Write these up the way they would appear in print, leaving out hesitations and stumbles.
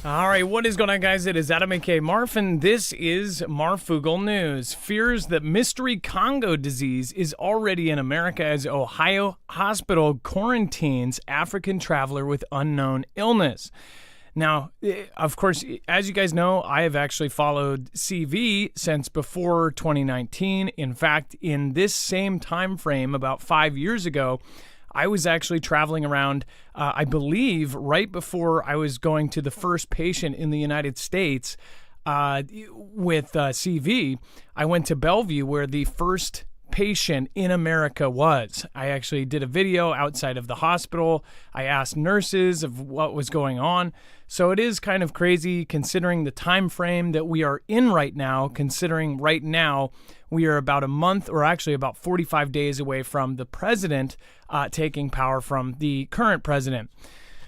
All right, what is going on, guys? It is Adam aka Marf, and this is Marfoogle News. Fears that mystery Congo disease is already in America as Ohio hospital quarantines African traveler with unknown illness. Now, of course, as you guys know, I have actually followed CV since before 2019. In fact, in this same time frame, about 5 years ago, I was actually traveling around, I believe, right before I was going to the first patient in the United States with CV. I went to Bellevue, where the first patient in America was. I actually did a video outside of the hospital. I asked nurses of what was going on. So it is kind of crazy considering the time frame that we are in right now, considering right now we are about a month, or actually about 45 days away from the president taking power from the current president.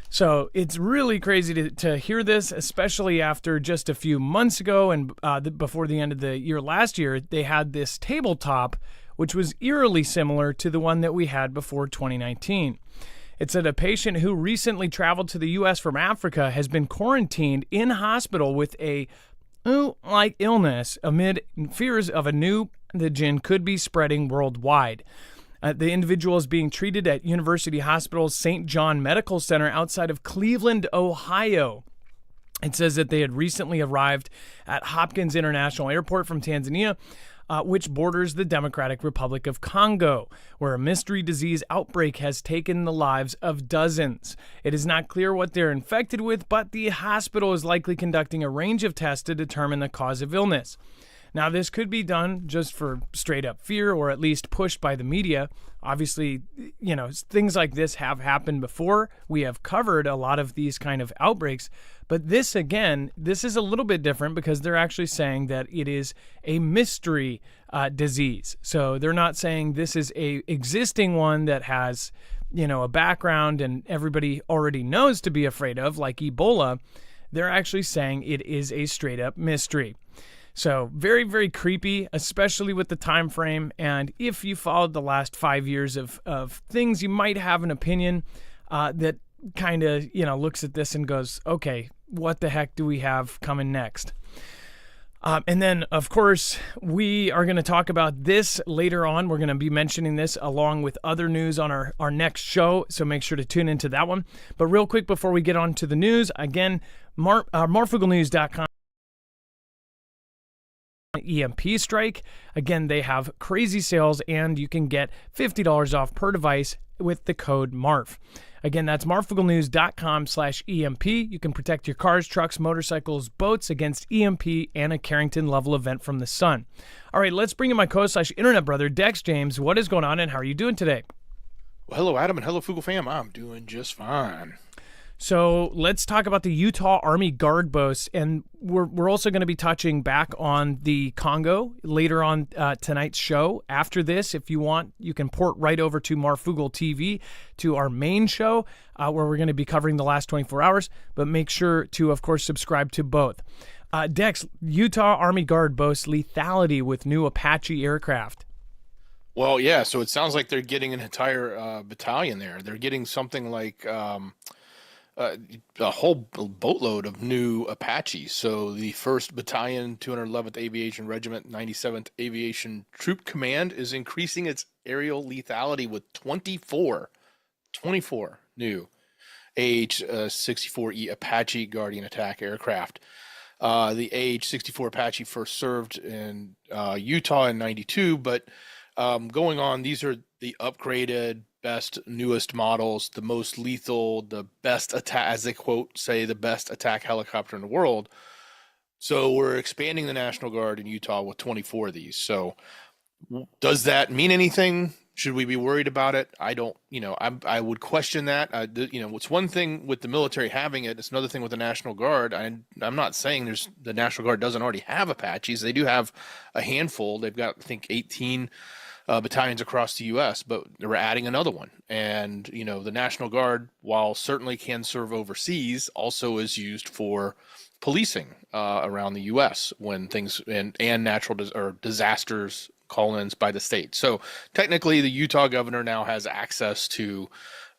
So it's really crazy to hear this, especially after just a few months ago and before the end of the year last year, they had this tabletop, which was eerily similar to the one that we had before 2019. It said a patient who recently traveled to the U.S. from Africa has been quarantined in hospital with a flu-like illness amid fears of a new pathogen could be spreading worldwide. The individual is being treated at University Hospital's St. John Medical Center outside of Cleveland, Ohio. It says that they had recently arrived at Hopkins International Airport from Tanzania, which borders the Democratic Republic of Congo, where a mystery disease outbreak has taken the lives of dozens. It is not clear what they're infected with, but the hospital is likely conducting a range of tests to determine the cause of illness. Now, this could be done just for straight up fear, or at least pushed by the media. Obviously, you know, things like this have happened before. We have covered a lot of these kind of outbreaks. But this, again, this is a little bit different because they're actually saying that it is a mystery disease. So they're not saying this is a existing one that has, you know, a background and everybody already knows to be afraid of, like Ebola. They're actually saying it is a straight up mystery. So very, very creepy, especially with the time frame. And if you followed the last 5 years of things, you might have an opinion that kind of, you know, looks at this and goes, okay, what the heck do we have coming next? And then, of course, we are going to talk about this later on. We're going to be mentioning this along with other news on our next show, so make sure to tune into that one. But real quick, before we get on to the news, again, marfooglenews.com. EMP strike. Again, they have crazy sales, and you can get $50 off per device with the code MARF. Again, that's marfooglenews.com/EMP. You can protect your cars, trucks, motorcycles, boats against EMP and a Carrington level event from the sun. All right, let's bring in my co-internet brother, Dex James. What is going on, and how are you doing today? Well, hello, Adam, and hello, Foogle fam. I'm doing just fine. So let's talk about the Utah Army Guard boasts, and we're also going to be touching back on the Congo later on tonight's show. After this, if you want, you can port right over to Marfoogle TV to our main show where we're going to be covering the last 24 hours, but make sure to, of course, subscribe to both. Dex, Utah Army Guard boasts lethality with new Apache aircraft. Well, yeah, so it sounds like they're getting an entire battalion there. They're getting something like a whole boatload of new Apaches. So the 1st Battalion, 211th Aviation Regiment, 97th Aviation Troop Command is increasing its aerial lethality with 24 new AH-64E Apache Guardian attack aircraft. The AH-64 Apache first served in Utah in 92, but going on, these are the upgraded, best, newest models, the most lethal, the best attack, as they quote say, the best attack helicopter in the world. So we're expanding the National Guard in Utah with 24 of these. So does that mean anything? Should we be worried about it? I don't, I would question that. It's one thing with the military having it. It's another thing with the National Guard. I'm not saying the National Guard doesn't already have Apaches. They do have a handful. They've got, I think, 18 battalions across the U.S., but we're adding another one. And, the National Guard, while certainly can serve overseas, also is used for policing around the U.S. when things and natural disasters call-ins by the state. So technically the Utah governor now has access to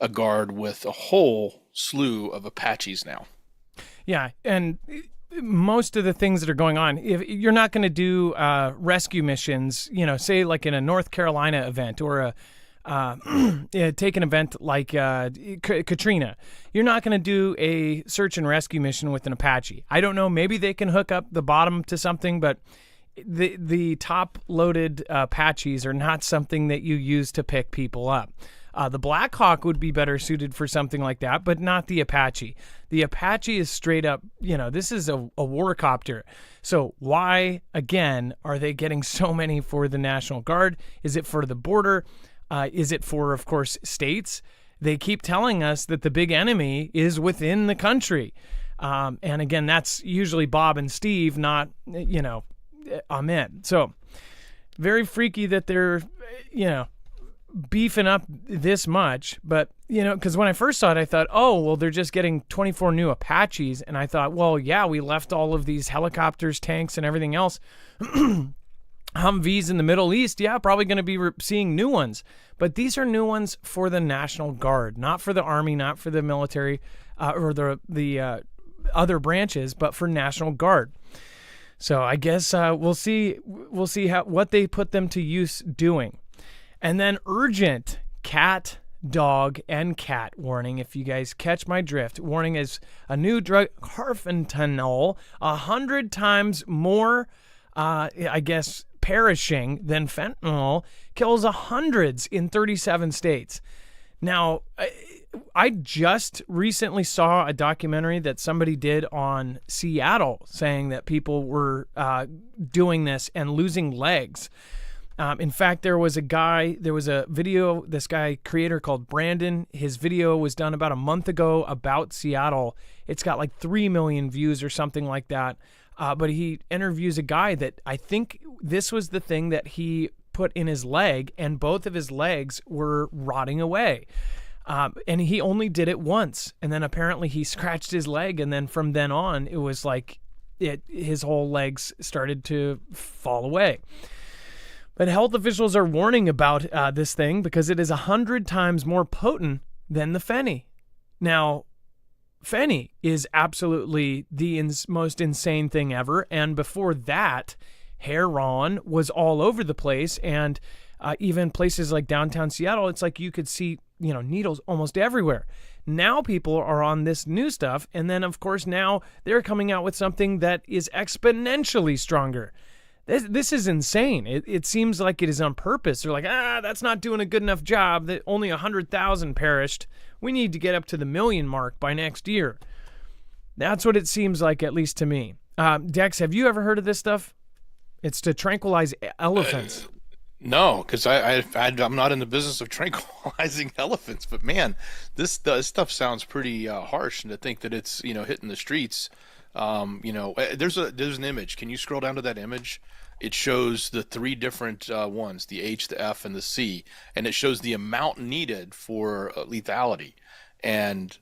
a guard with a whole slew of Apaches now. Yeah, and most of the things that are going on, if you're not going to do rescue missions, say like in a North Carolina event or take an event like Katrina, you're not going to do a search and rescue mission with an Apache. I don't know, maybe they can hook up the bottom to something, but the top loaded Apaches are not something that you use to pick people up. The Black Hawk would be better suited for something like that, but not the Apache. The Apache is straight up, this is a warcopter. So why, again, are they getting so many for the National Guard? Is it for the border? Is it for, of course, states? They keep telling us that the big enemy is within the country. And again, that's usually Bob and Steve, not, Ahmed. So very freaky that they're, beefing up this much. But, because when I first saw it, I thought, oh, well, they're just getting 24 new Apaches. And I thought, well, yeah, we left all of these helicopters, tanks, and everything else. Humvees in the Middle East, yeah, probably going to be seeing new ones. But these are new ones for the National Guard, not for the Army, not for the military or the other branches, but for National Guard. So I guess we'll see what they put them to use doing. And then urgent cat, dog, and cat warning. If you guys catch my drift, warning is a new drug, carfentanil, 100 times more, perishing than fentanyl, kills hundreds in 37 states. Now, I just recently saw a documentary that somebody did on Seattle saying that people were doing this and losing legs. In fact, there was a video, this guy creator called Brandon, his video was done about a month ago about Seattle. It's got like 3 million views or something like that. But he interviews a guy that I think this was the thing that he put in his leg, and both of his legs were rotting away. And he only did it once. And then apparently he scratched his leg. And then from then on, it was like his whole legs started to fall away. But health officials are warning about this thing because it is 100 times more potent than the Fenny. Now, Fenny is absolutely the most insane thing ever. And before that, heroin was all over the place. And even places like downtown Seattle, it's like you could see, needles almost everywhere. Now people are on this new stuff. And then, of course, now they're coming out with something that is exponentially stronger. This is insane. It seems like it is on purpose. They're like, that's not doing a good enough job. That only 100,000 perished. We need to get up to the million mark by next year. That's what it seems like, at least to me. Dex, have you ever heard of this stuff? It's to tranquilize elephants. No, because I'm not in the business of tranquilizing elephants. But man, this stuff sounds pretty harsh. And to think that it's hitting the streets. There's an image. Can you scroll down to that image? It shows the 3 different ones, the H, the F, and the C, and it shows the amount needed for lethality. And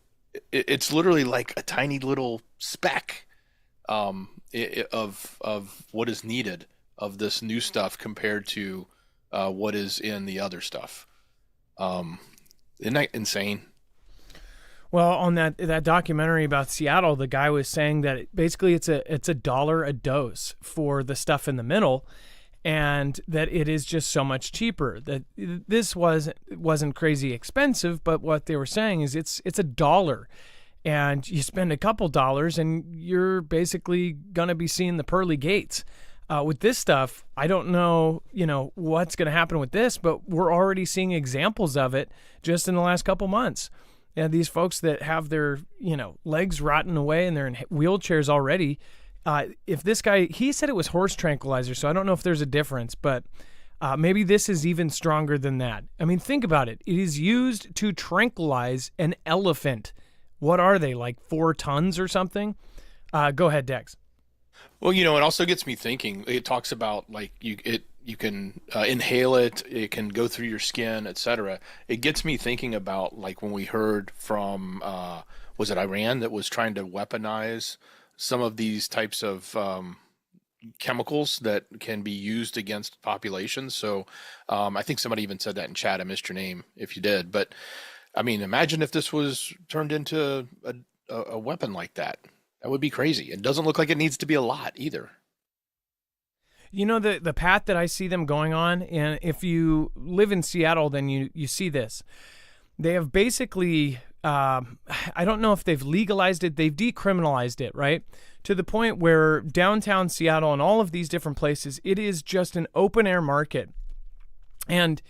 it's literally like a tiny little speck of what is needed of this new stuff compared to what is in the other stuff. Isn't that insane? Well, on that documentary about Seattle, the guy was saying that basically it's $1 a dose for the stuff in the middle, and that it is just so much cheaper. That this wasn't crazy expensive, but what they were saying is it's $1, and you spend a couple dollars, and you're basically gonna be seeing the pearly gates. With this stuff, I don't know, what's gonna happen with this, but we're already seeing examples of it just in the last couple months. Yeah, these folks that have their, legs rotting away and they're in wheelchairs already. If this guy, he said it was horse tranquilizer, so I don't know if there's a difference, but maybe this is even stronger than that. I mean, think about it. It is used to tranquilize an elephant. What are they, like 4 tons or something? Go ahead, Dex. Well, it also gets me thinking. It talks about like you can inhale it, it can go through your skin, etc. It gets me thinking about like when we heard from was it Iran that was trying to weaponize some of these types of chemicals that can be used against populations. So I think somebody even said that in chat. I missed your name if you did, but I mean, imagine if this was turned into a weapon like that. That would be crazy. It doesn't look like it needs to be a lot either. You know, the path that I see them going on, and if you live in Seattle, then you see this. They have basically, I don't know if they've legalized it, they've decriminalized it, right? To the point where downtown Seattle and all of these different places, it is just an open air market. And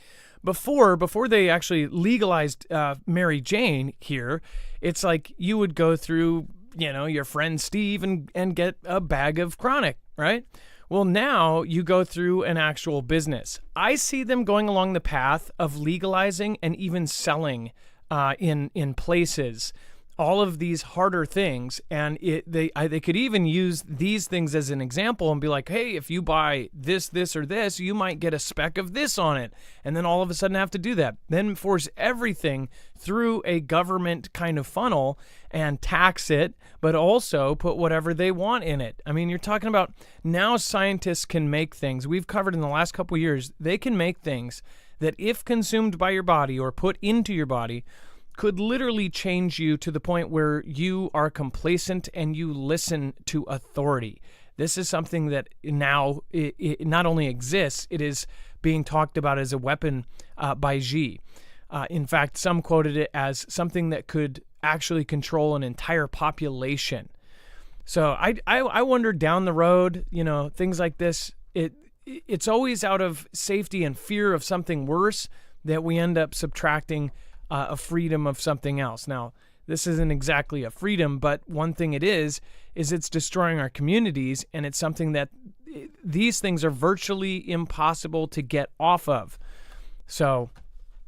before they actually legalized Mary Jane here, it's like you would go through, your friend Steve and get a bag of chronic, right? Well, now you go through an actual business. I see them going along the path of legalizing and even selling in places all of these harder things, and they could even use these things as an example and be like, hey, if you buy this, or this, you might get a speck of this on it, and then all of a sudden have to do that. Then force everything through a government kind of funnel and tax it, but also put whatever they want in it. I mean, you're talking about now scientists can make things. We've covered in the last couple of years, they can make things that if consumed by your body or put into your body, could literally change you to the point where you are complacent and you listen to authority. This is something that now it not only exists, it is being talked about as a weapon by Xi. In fact, some quoted it as something that could actually control an entire population. So I wonder down the road, things like this, it's always out of safety and fear of something worse that we end up subtracting a freedom of something else. Now, this isn't exactly a freedom, but one thing it is it's destroying our communities, and it's something that these things are virtually impossible to get off of. So,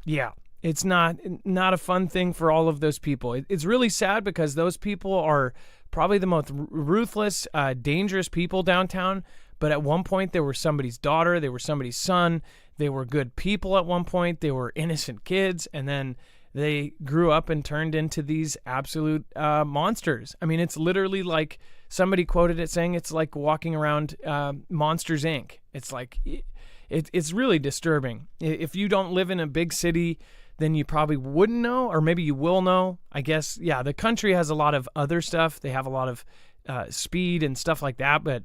yeah, it's not a fun thing for all of those people. It's really sad because those people are probably the most ruthless, dangerous people downtown, but at one point they were somebody's daughter, they were somebody's son, they were good people at one point, they were innocent kids, and then they grew up and turned into these absolute monsters. I mean, it's literally like somebody quoted it saying it's like walking around Monsters, Inc. It's like, it's really disturbing. If you don't live in a big city, then you probably wouldn't know, or maybe you will know. I guess, yeah, the country has a lot of other stuff. They have a lot of speed and stuff like that, but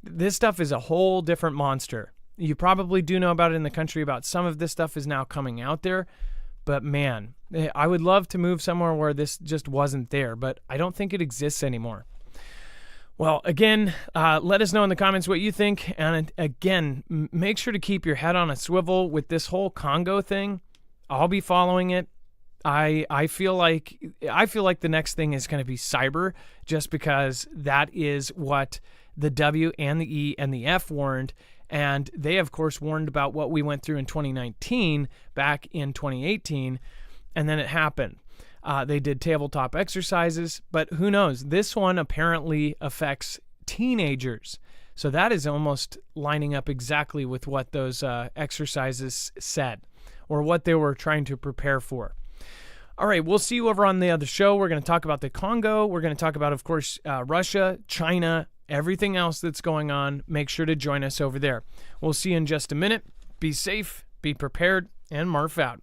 this stuff is a whole different monster. You probably do know about it in the country. About some of this stuff is now coming out there. But man, I would love to move somewhere where this just wasn't there, but I don't think it exists anymore. Well, again, let us know in the comments what you think. And again, make sure to keep your head on a swivel with this whole Congo thing. I'll be following it. I feel like the next thing is going to be cyber, just because that is what the W and the E and the F warned. And they, of course, warned about what we went through in 2019, back in 2018, and then it happened. They did tabletop exercises, but who knows? This one apparently affects teenagers. So that is almost lining up exactly with what those exercises said, or what they were trying to prepare for. All right, we'll see you over on the other show. We're going to talk about the Congo. We're going to talk about, of course, Russia, China, everything else that's going on. Make sure to join us over there. We'll see you in just a minute. Be safe, be prepared, and Marf out.